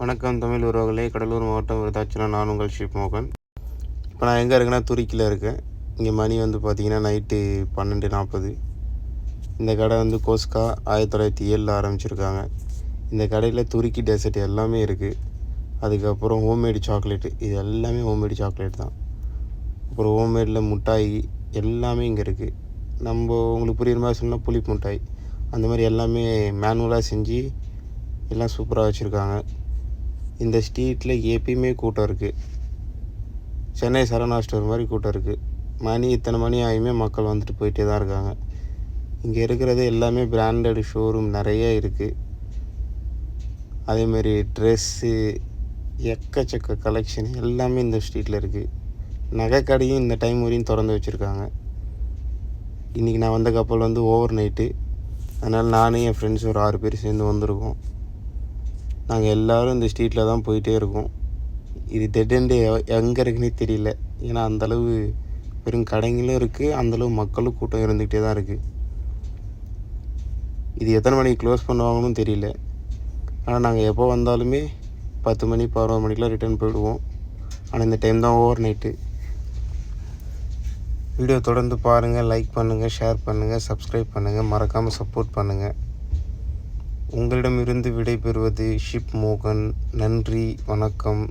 வணக்கம் தமிழ் உறவுகளே. கடலூர் மாவட்டம் விருதாச்சலம். நான் உங்கள் ஷிப் மோகன். இப்போ நான் எங்கே இருக்கேன்னா துருக்கியில் இருக்கேன். இங்கே மணி பார்த்திங்கன்னா நைட்டு 12:40. இந்த கடை கோஸ்கா 1907 ஆரம்பிச்சிருக்காங்க. இந்த கடையில் துருக்கி டெசர்ட் எல்லாமே இருக்குது. அதுக்கப்புறம் ஹோம்மேடு சாக்லேட்டு, இது எல்லாமே ஹோம்மேடு சாக்லேட் தான். அப்புறம் ஹோம்மேடில் மிட்டாய் எல்லாமே இங்கே இருக்குது. உங்களுக்கு புரியுற மாதிரி சொன்னால் புளிப்பு மிட்டாய், அந்த மாதிரி எல்லாமே மேனுவலாக செஞ்சு எல்லாம் சூப்பராக வச்சுருக்காங்க. இந்த ஸ்ட்ரீட்டில் எப்பயுமே கூட்டம் இருக்குது. சென்னை சரவணா ஸ்டோர் மாதிரி கூட்டம் இருக்குது. இத்தனை மணி ஆகியுமே மக்கள் வந்துட்டு போயிட்டே தான் இருக்காங்க. இங்கே இருக்கிறது எல்லாமே பிராண்டட் ஷோரூம் நிறைய இருக்குது. அதேமாரி ட்ரெஸ்ஸு, எக்கச்சக்க கலெக்ஷன் எல்லாமே இந்த ஸ்ட்ரீட்டில் இருக்குது. நகைக்கடையும் இந்த டைம் வரையும் திறந்து வச்சுருக்காங்க. இன்றைக்கி நான் வந்த கப்பல் ஓவர் நைட்டு. அதனால் நானும் என் ஃப்ரெண்ட்ஸ் ஒரு 6 பேர் சேர்ந்து வந்திருக்கோம். நாங்கள் எல்லோரும் இந்த ஸ்ட்ரீட்டில் தான் போயிட்டே இருக்கோம். இது டெட் எண்டு எங்கே இருக்குன்னே தெரியல. ஏன்னா அந்தளவு வெறும் கடைங்களும் இருக்குது, அந்தளவு மக்களும் கூட்டம் இருந்துக்கிட்டே தான் இருக்குது. இது எத்தனை மணிக்கு க்ளோஸ் பண்ணுவாங்கன்னு தெரியல. ஆனால் நாங்கள் எப்போ வந்தாலுமே 10 மணி 11 மணிக்கெலாம் ரிட்டர்ன் போயிடுவோம். ஆனால் இந்த டைம் தான் ஓவர் நைட்டு. வீடியோ தொடர்ந்து பாருங்கள், லைக் பண்ணுங்கள், ஷேர் பண்ணுங்கள், சப்ஸ்கிரைப் பண்ணுங்கள், மறக்காமல் சப்போர்ட் பண்ணுங்கள். உங்களிடமிருந்து விடைபெறுவது ஷிப் மோகன். நன்றி, வணக்கம்.